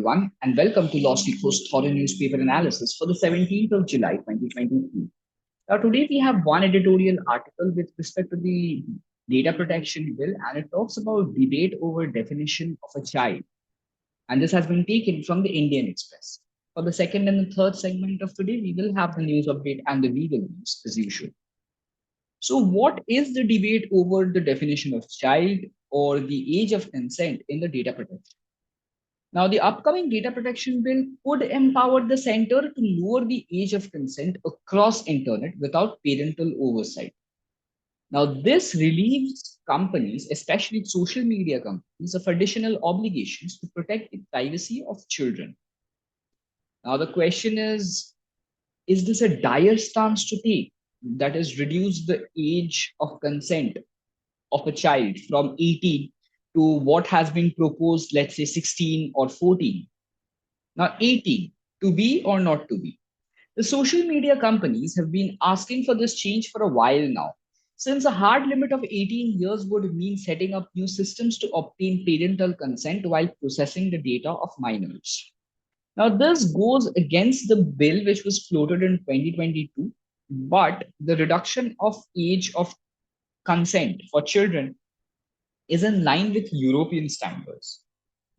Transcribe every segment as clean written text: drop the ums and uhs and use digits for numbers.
everyone, and welcome to LawSikho's thorough newspaper analysis for the 17th of July 2023. Now, today we have one editorial article with respect to the data protection bill, and it talks about debate over definition of a child. And this has been taken from the Indian Express. For the second and the third segment of today, we will have the news update and the legal news as usual. So, what is the debate over the definition of child or the age of consent in the data protection? Now, the upcoming data protection bill could empower the center to lower the age of consent across internet without parental oversight. Now, this relieves companies, especially social media companies, of additional obligations to protect the privacy of children. Now, the question is this a dire stance to take? That is, reduce the age of consent of a child from 18 to what has been proposed, let's say 16 or 14. Now, 18, to be or not to be. The social media companies have been asking for this change for a while now, since a hard limit of 18 years would mean setting up new systems to obtain parental consent while processing the data of minors. Now, this goes against the bill which was floated in 2022, but the reduction of age of consent for children is in line with European standards.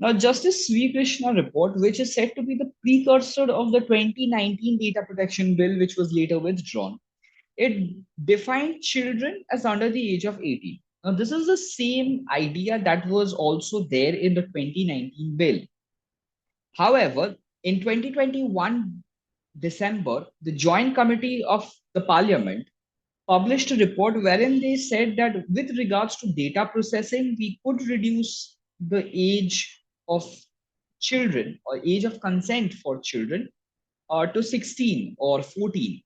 Now, Justice Sri Krishna report, which is said to be the precursor of the 2019 data protection bill, which was later withdrawn, it defined children as under the age of 18. Now, this is the same idea that was also there in the 2019 bill. However, in 2021 December, the Joint Committee of the Parliament published a report wherein they said that with regards to data processing, we could reduce the age of children or age of consent for children to 16 or 14.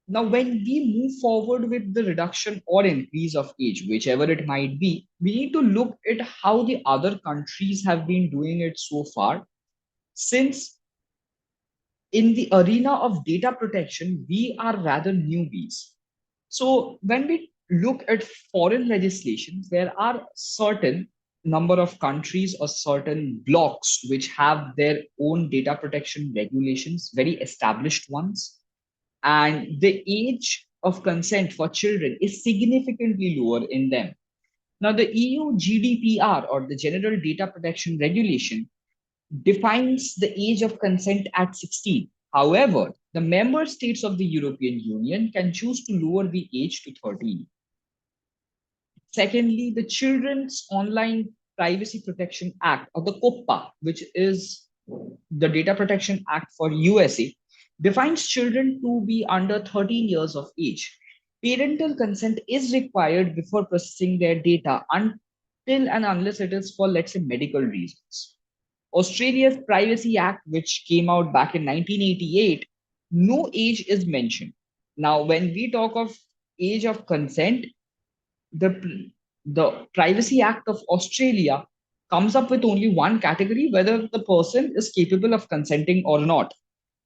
Now, when we move forward with the reduction or increase of age, whichever it might be, we need to look at how the other countries have been doing it so far, since in the arena of data protection, we are rather newbies. So when we look at foreign legislation, there are certain number of countries or certain blocks which have their own data protection regulations, very established ones. And the age of consent for children is significantly lower in them. Now, the EU GDPR or the General Data Protection Regulation defines the age of consent at 16. However, the member states of the European Union can choose to lower the age to 13. Secondly, the Children's Online Privacy Protection Act, or the COPPA, which is the Data Protection Act for USA, defines children to be under 13 years of age. Parental consent is required before processing their data until and unless it is for, let's say, medical reasons. Australia's Privacy Act, which came out back in 1988, no age is mentioned. Now, when we talk of age of consent, the Privacy Act of Australia comes up with only one category, whether the person is capable of consenting or not.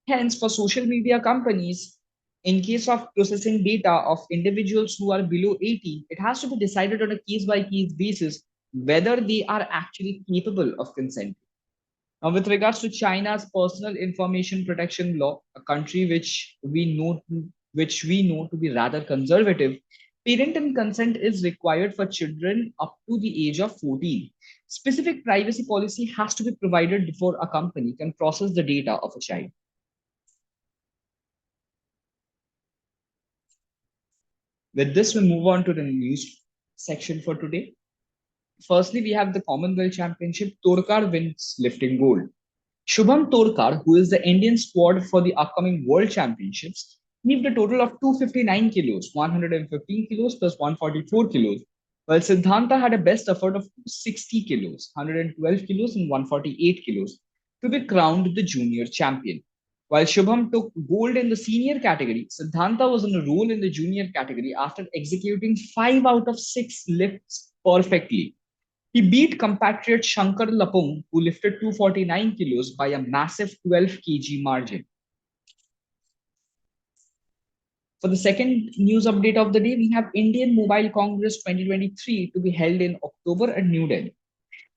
Hence, for social media companies, in case of processing data of individuals who are below 18, it has to be decided on a case by case basis whether they are actually capable of consenting. Now, with regards to China's personal information protection law, a country which we know to be rather conservative, parental consent is required for children up to the age of 14. Specific privacy policy has to be provided before a company can process the data of a child. With this, we move on to the news section for today. Firstly, we have the Commonwealth Championship. Todkar wins lifting gold. Shubham Todkar, who is the Indian squad for the upcoming World Championships, heaved a total of 259 kilos, 115 kilos plus 144 kilos, while Siddhanta had a best effort of 60 kilos, 112 kilos and 148 kilos, to be crowned the junior champion. While Shubham took gold in the senior category, Siddhanta was on a roll in the junior category after executing 5 out of 6 lifts perfectly. He beat compatriot Shankar Lapung, who lifted 249 kilos by a massive 12 kg margin. For the second news update of the day, we have Indian Mobile Congress 2023 to be held in October at New Delhi.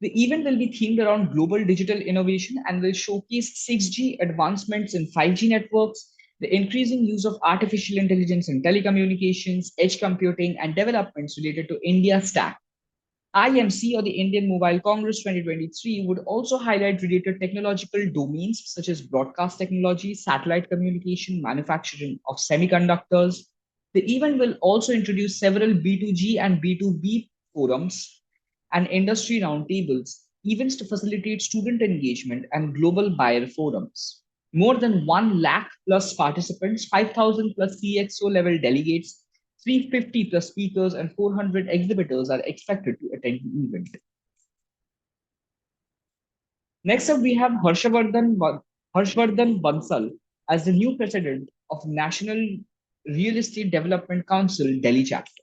The event will be themed around global digital innovation and will showcase 6G advancements in 5G networks, the increasing use of artificial intelligence in telecommunications, edge computing, and developments related to India Stack. IMC, or the Indian Mobile Congress 2023, would also highlight related technological domains such as broadcast technology, satellite communication, manufacturing of semiconductors. The event will also introduce several B2G and B2B forums and industry roundtables, events to facilitate student engagement, and global buyer forums. More than 1 lakh plus participants, 5,000 plus CXO level delegates, 350 plus speakers, and 400 exhibitors are expected to attend the event. Next up, we have Harshvardhan Bansal as the new president of National Real Estate Development Council Delhi chapter.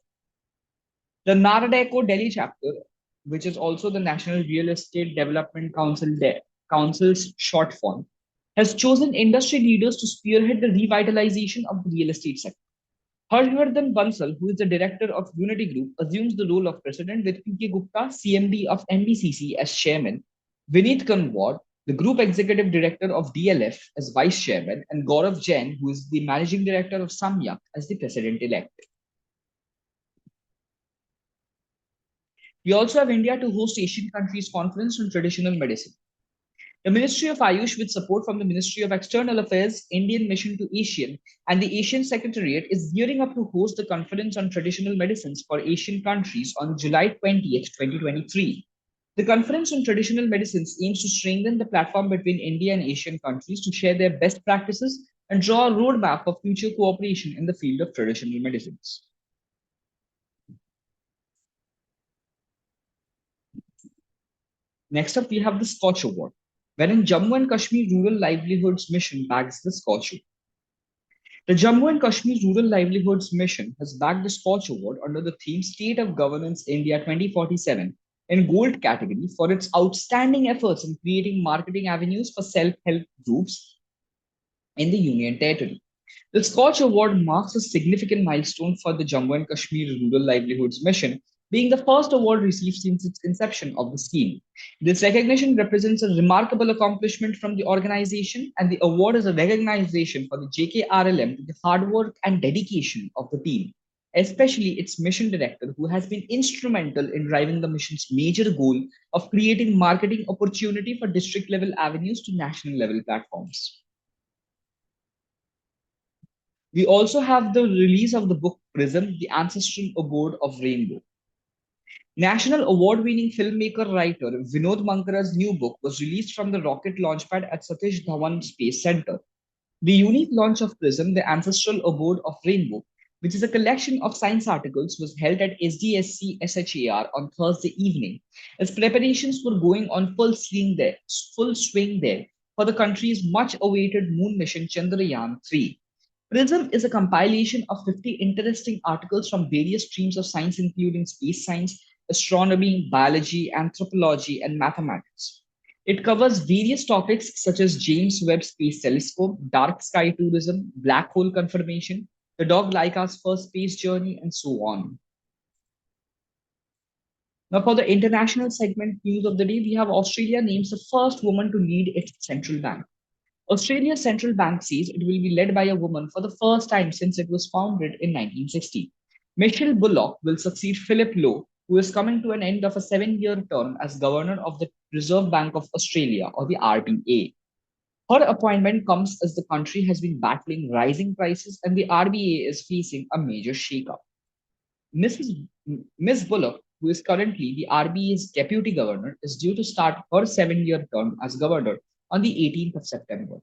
The Naradeco Delhi chapter, which is also the National Real Estate Development Council's short form, has chosen industry leaders to spearhead the revitalization of the real estate sector. Harshvardhan Bansal, who is the director of Unity Group, assumes the role of president with PK Gupta, CMD of NBCC, as chairman, Vineet Kanwar, the group executive director of DLF, as vice chairman, and Gaurav Jain, who is the managing director of Samyak, as the president elect. We also have India to host Asian countries conference on traditional medicine. The Ministry of Ayush, with support from the Ministry of External Affairs, Indian Mission to Asian, and the Asian Secretariat, is gearing up to host the conference on traditional medicines for Asian countries on July 20th, 2023. The conference on traditional medicines aims to strengthen the platform between India and Asian countries to share their best practices and draw a roadmap for future cooperation in the field of traditional medicines. Next up, we have the SKOCH Award, wherein Jammu and Kashmir Rural Livelihoods Mission backs the SKOCH Award. The Jammu and Kashmir Rural Livelihoods Mission has backed the SKOCH Award under the theme State of Governance India 2047 in Gold category for its outstanding efforts in creating marketing avenues for self-help groups in the Union Territory. The SKOCH Award marks a significant milestone for the Jammu and Kashmir Rural Livelihoods Mission, being the first award received since its inception of the scheme. This recognition represents a remarkable accomplishment from the organization, and the award is a recognition for the JKRLM to the hard work and dedication of the team, especially its mission director, who has been instrumental in driving the mission's major goal of creating marketing opportunity for district level avenues to national level platforms. We also have the release of the book Prism, the Ancestral Abode of Rainbow. National award-winning filmmaker writer Vinod Mankara's new book was released from the rocket launchpad at Satish Dhawan Space Center. The unique launch of Prism, the Ancestral Abode of Rainbow, which is a collection of science articles, was held at SDSC SHAR on Thursday evening, as preparations were going on full swing there for the country's much-awaited moon mission Chandrayaan-3. Prism is a compilation of 50 interesting articles from various streams of science, including space science, astronomy, biology, anthropology, and mathematics. It covers various topics such as James Webb Space Telescope, dark sky tourism, black hole confirmation, the dog Laika's first space journey, and so on. Now, for the international segment news of the day, we have Australia names the first woman to lead its central bank. Australia's central bank says it will be led by a woman for the first time since it was founded in 1960. Michelle Bullock will succeed Philip Lowe, who is coming to an end of a 7-year term as governor of the Reserve Bank of Australia, or the RBA. Her appointment comes as the country has been battling rising prices and the RBA is facing a major shakeup. Ms. Bullock, who is currently the RBA's deputy governor, is due to start her 7-year term as governor on the 18th of September.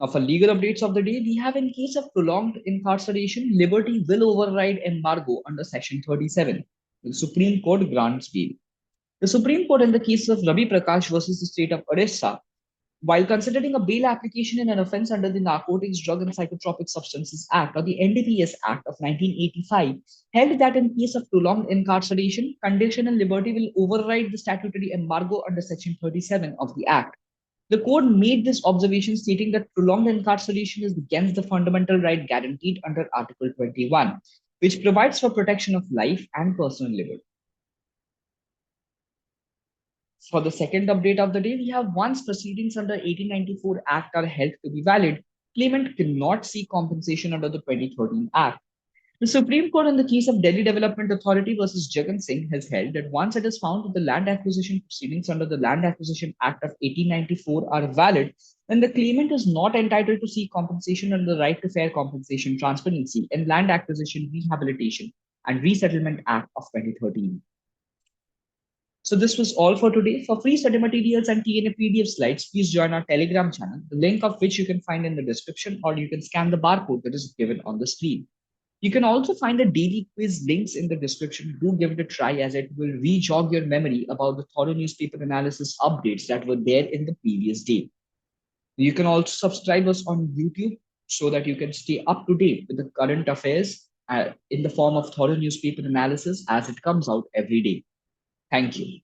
Now, for legal updates of the day, we have in case of prolonged incarceration, liberty will override embargo under Section 37. The Supreme Court grants bail. The Supreme Court, in the case of Ravi Prakash versus the state of Odisha, while considering a bail application in an offense under the Narcotics, Drug and Psychotropic Substances Act, or the NDPS Act of 1985, held that in case of prolonged incarceration, conditional liberty will override the statutory embargo under Section 37 of the Act. The court made this observation stating that prolonged incarceration is against the fundamental right guaranteed under Article 21, which provides for protection of life and personal liberty. For the second update of the day, we have once proceedings under 1894 Act are held to be valid, claimant cannot seek compensation under the 2013 Act. The Supreme Court in the case of Delhi Development Authority versus Jagan Singh has held that once it is found that the land acquisition proceedings under the Land Acquisition Act of 1894 are valid, then the claimant is not entitled to seek compensation under the Right to Fair Compensation, Transparency, and Land Acquisition, Rehabilitation, and Resettlement Act of 2013. So this was all for today. For free study materials and TNA PDF slides, please join our Telegram channel, the link of which you can find in the description, or you can scan the barcode that is given on the screen. You can also find the daily quiz links in the description. Do give it a try, as it will re-jog your memory about the thorough newspaper analysis updates that were there in the previous day. You can also subscribe us on YouTube so that you can stay up to date with the current affairs in the form of thorough newspaper analysis as it comes out every day. Thank you.